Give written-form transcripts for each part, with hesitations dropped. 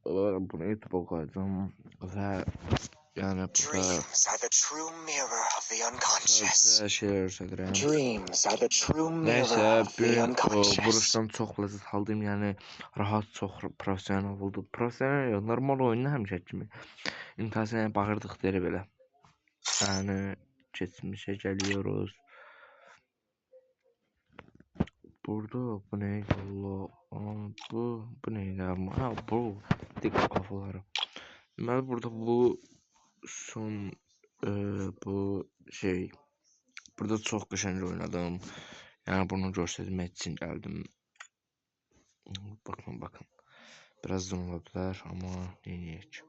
bunu YouTube'a koyacağım və yəni burada şeyler göstərirəm. Nəysə, vuruşdan çox ləzzət aldım, yəni rahat, çox professional oldu. Professional yox, normal oyunda həmişə kimi. İmtahana bağırdıq deyir belə. Yəni keçmişə gəliyoruz. Burada bu neydi Allah? Bu neydi ama? Ha bu dik kafaları. Ben burada bu son bu şey burada çok qəşəng oynadım. Yani bunu göstermek için geldim. Bakın. Biraz zoomladılar ama neymiş?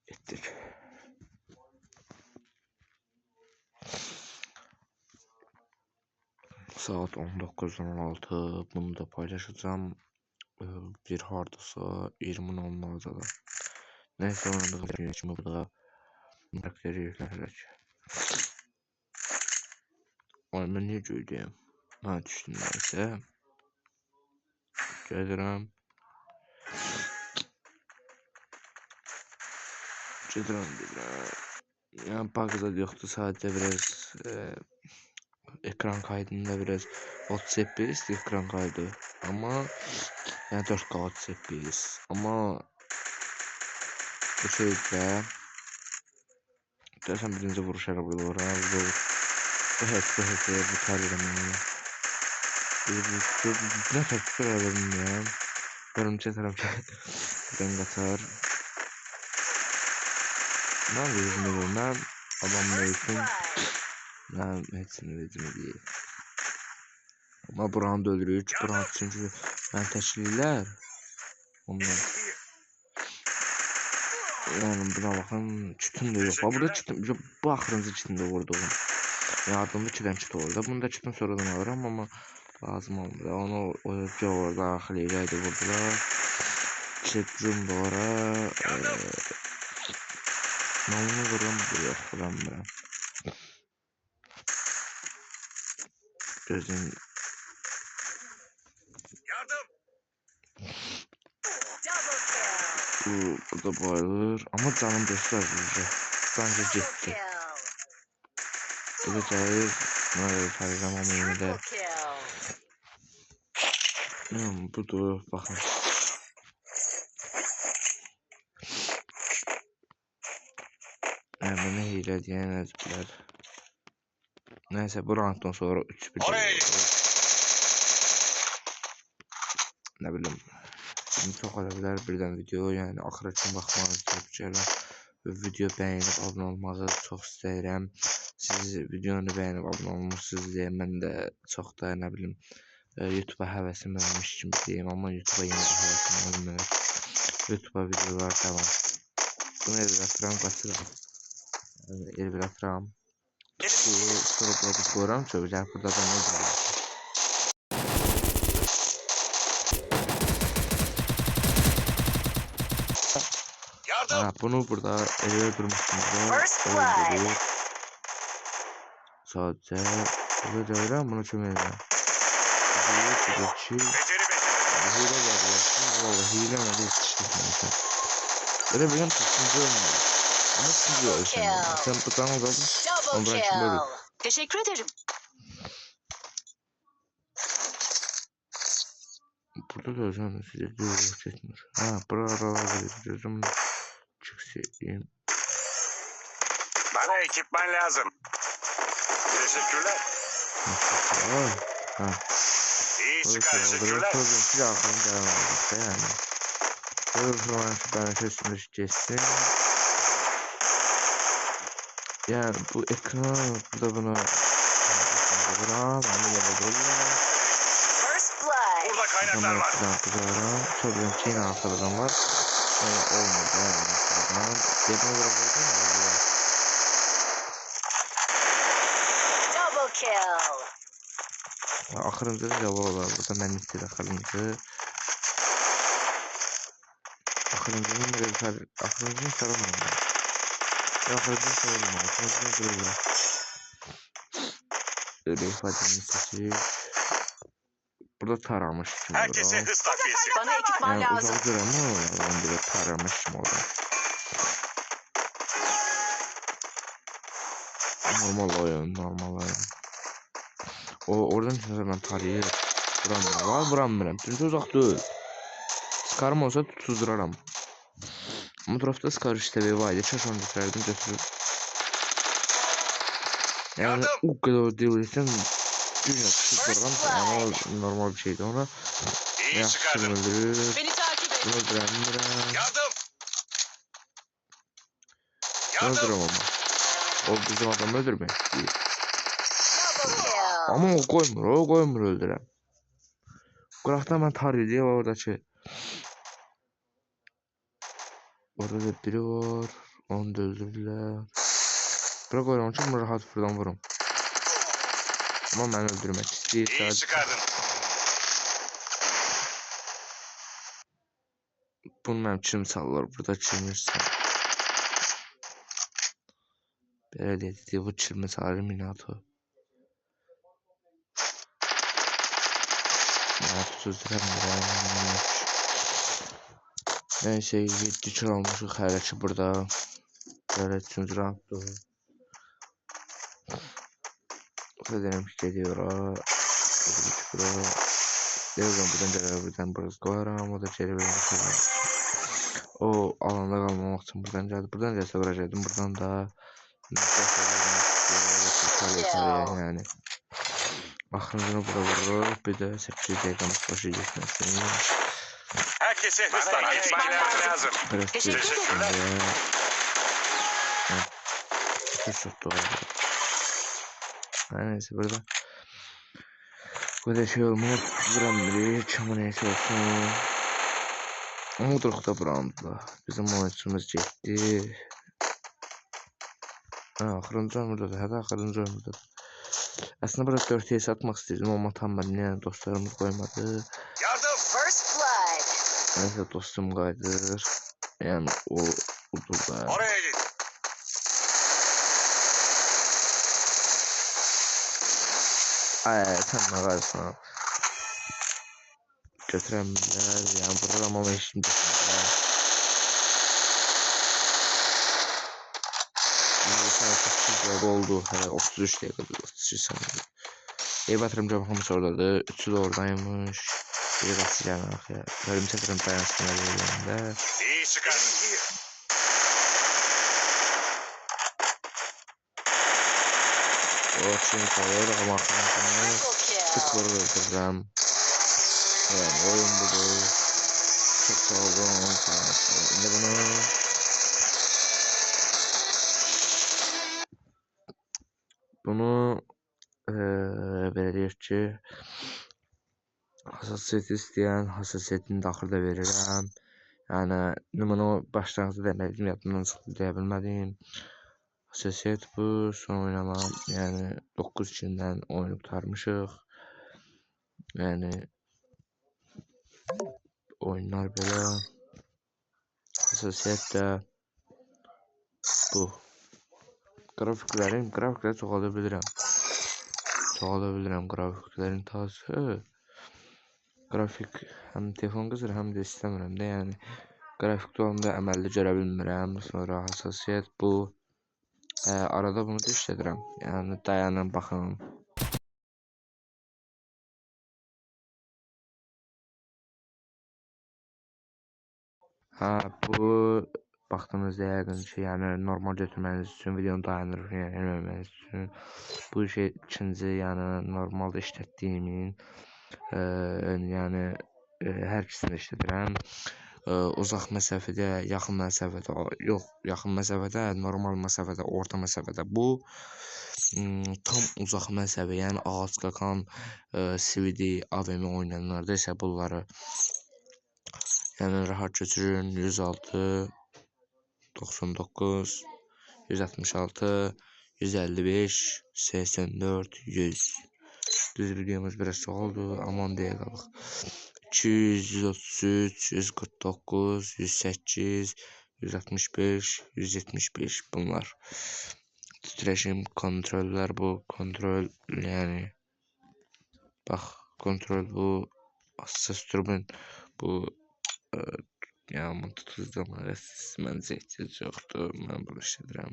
Ettik. Saat 19:16 bunu da paylaşacağım. Bir hardasa 20:10'da. Neyse onu da geçme burada. Karakteri yüklenecek. Oyuna niye gördüm? Ha düştüm neyse. Gedirəm. Yani bagda yoktu, sadece biraz ekran kaydında biraz WhatsApp ekran kaydı ama yani 4K WhatsApp ama bu şeyde dersen birinci vuruş arabada var abi bu tarihim ne tepki verelim ya görümce tarafta ben katar ne yapıyorum ben adamla için ben hepsini verdim diye ama buranı da öldürüyor buranı çünkü ben teşkiller ondan yani buna bakın çıtın da yok burada çıtın bu axırıncı çıtın da vurduğum yardımlı çıkan çıtı orada bunu da çıtın sonradan alırım ama lazım olmadı onu oyuncu orada axileyəcəkdi vurdular çıtın da ora nalını vururum yok vuramıram gözün bu da bayılır ama canım dostlar bence gitti bu da cahil buna sayacağım ama yine de budur bakın bana hile diyen ezberler neyse bu rounddan sonra 3-1 ne bileyim şimdi çok olabilir birden video yani axıra kimi baxmanızı tövsiyə ve video beğenip abone olmağı çok isterim. Siz videonu beğenip abone olmuşsunuz diye ben de çok da ne bileyim YouTube'a həvəsim olmuş kimi diyeyim ama YouTube'a yeni bir həvəsim olmuyor. YouTube'a videolar devam. Bunu elbirlətirəm, qaçırım. Elbirlətirəm. Sonra burada qoyuram, çöpəcək burada da ne deyəm. Ha, bunu burada öldürmüştüm. Sadece burada öyle bunu çömelim. Hile var. Vallahi hile mi değil. Öyle benim tutumcu olmuyor. Ama tutuyor sen tutan oldun. Teşekkür ederim. Burada da hocam size diyor çekmiş. Ha buralara gidiyorum. Çıksayım. Bana ekipman lazım. Teşekkürler. Ha. İyi çıkar teşekkürler. Bir aklım devam edecek yani. Böyle zaman ben sesimi kestim. Yani bu ekran burada bunu burada kaynaklar var. Tabii Çin arkadan var. Olmadı yani. Yapma Double kill. Axırıncı cavab var. Burada mən istəyirəm axırıncı. Axırıncı saramam. Axırıncı saramam. Axırıncı böyle. Öyle ifademi seçip burada taramış kimi Herkese durum. hız takviyesi. Bana ekipman Yani lazım. uzak duran mı? Ben direkt taramış kimi olur. Normal oyun, normal oyun. Oradan için ben tarayı vuramıyorum. Var vuramıyorum. Çünkü uzak değil. Skarım olsa tutuzduraram. Bu tarafta skar işte bir vaydı. Çaşan düşerdim götürüp. Yani o kadar değilsen dünya tutuzduraram. Yani o normal bir şeydi. Ona İyi yaxşı çıkardın. öldürür. Beni takip et. Bunu öldüremiyorum. Yardım. Öldürüm Yardım. ama. O bizim adamı öldürmek istiyor. Double kill. Ama o koymur öldürəm. Qıraqda mən tar idi oradakı. Orada da biri var. Onu da öldürdülər. Bırak koyuram ki bunu rahat buradan vurum. Ama mən öldürmək istəyir. İyi çıkardın. Bunu mənim çim sallar. Burada çilmirsən. Belə dedi bu çilmi salır minato. Minato neyse 7 kill almışıq hələ ki burada. Belə 3-cü rounddur. Dedim ki geliyor ha. Devran buradan gəlir buradan biraz koyaram. O da geri verir. O alanda kalmamak için buradan geldi. Buradan gelse vuracaktım. Buradan da yani. Axırıncını bura vurur. Bir de 8 dakikamız başı geçmesin. Herkese hız takviyesi lazım. Biraz Teşekkürler. çok doğru. Neyse burada. Bu da şey olmak duramıyor. Ama neyse olsun. Mudrukda buramda. Bizim oyuncumuz getdi. Axırıncı ömürdə də, hələ axırıncı ömürdə də. Əslində burada 4-yə satmaq istəyirdim, amma tam mən yəni dostlarımız qoymadı. Yardım. First blood. Nəysə dostum qayıdır. Yəni o udur da. Oraya git. Sən nə qayırsan? Götürəmirlər, yəni vururam amma heç kim götürmürlər. Oldu. Hələ 33 dəqiqədir. 33 saniyə. Eyv atırımca baxımız oradadır. 3'ü de oradaymış. Bir de atacağım axıya. Bölüm çatırım dayansına verilende. İyi çıkardın. O için kalır ama axırıncını Triple kill. tıkları öldürürəm. Yani oyun budur. Çok sağ olun. Şimdi bunu belə deyək ki, hassasiyyət istəyən hassasiyyətini də axırda verirəm. Yəni bunu başlanğıcda demədim, yadımdan çıxdı deyə bilmədim. Hassasiyyət bu, son oynamam. Yəni 9 kindən oyunu qurtarmışıq. Yəni oyunlar belə. Hassasiyyət də bu. Grafikləri çoxalda bilirəm. Grafiklərin tası. Grafik həm telefon qızır, həm də istəmirəm də, yəni qrafikdə olanda əməlli görə bilmirəm. Sonra hassasiyyət bu. Arada bunu da işlədirəm. Yəni dayanın, baxın. Bu baxdığınızda yəqin ki, yəni normal götürməniz üçün videonu dayanır, yəni eləməməniz üçün. Bu şey ikinci, yəni normalda işlətdiyimin yəni hər ikisini işlədirəm. Uzaq məsafədə, yaxın məsafədə, yox, yaxın məsafədə, normal məsafədə, orta məsafədə bu tam uzaq məsafə, yəni ağac qakan CVD, AVM oynayanlarda isə bunları yəni rahat götürün. 106 99 166 155 84 100. Düz videomuz biraz çox oldu. Aman deyə qalıq. 200 133 149 108 165 175 bunlar. Titreşim kontroller bu. Kontrol yani. Bax kontrol bu. Astrobin bu yəni tutuzlamağa məncə ehtiyac yoxdur. Mən bunu işlədirəm.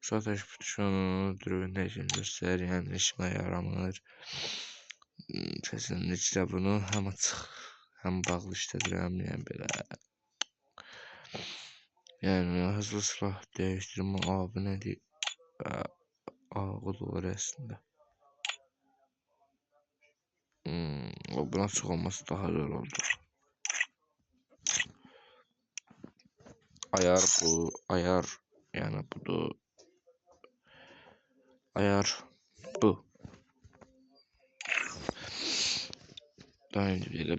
Şu ateş bütüşünü dürüvündə işin göstər, yəni işimə yaramır. Kesinlikle bunu hem açıq, hem bağlı işlədirəm, yəni belə. Yəni hızlı silah dəyişdirmə abi nədir? O da olur əslində. Buna açıq olması daha zor oldu. Ayar bu, ayar yəni budur. Ayar bu. Daha önce böyle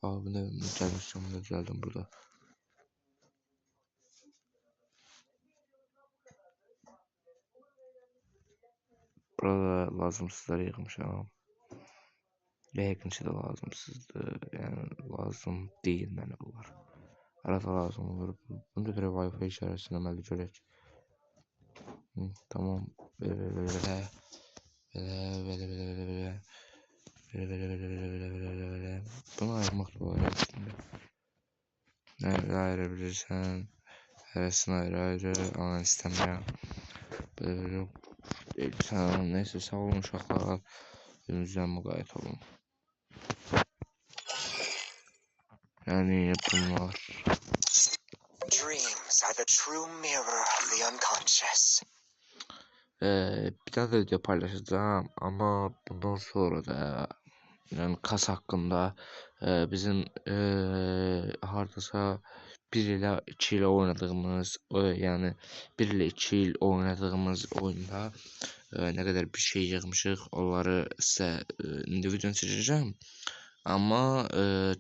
abi ne gelmişim geldim burada. Burada lazımsızlar yığmışam. Yəqin ki də lazımsızdır. Yəni lazım deyil mənə bunlar. Arada lazım olur. Bunda bir Wi-Fi işarəsini əməli görək. Tamam. Belə. Bunu ayırmaq da var aslında. Nerede ayırabilirsen hərəsini ayrı ama istəmirəm. Neyse sağ olun uşaqlar. Gününüzdən müqayət olun. Yani bunlar. Dreams are the true mirror of the unconscious. Bir daha da video paylaşacağım ama bundan sonra da yani kas hakkında bizim hardasa 1 ilə 2 ilə oynadığımız yani 1 ilə 2 il oynadığımız oyunda ne kadar bir şey yığmışıq onları sizə indi videonu çəkəcəm. Amma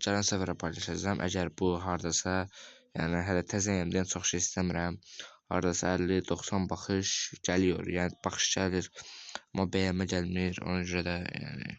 gələn səfərə paylaşacağım. Əgər bu hardasa yəni hələ təzəyəm deyən çox şey istəmirəm. Hardasa 50-90 baxış gəlir. Yəni baxış gəlir. Amma bəyənmə gəlmir. Ona görə də yəni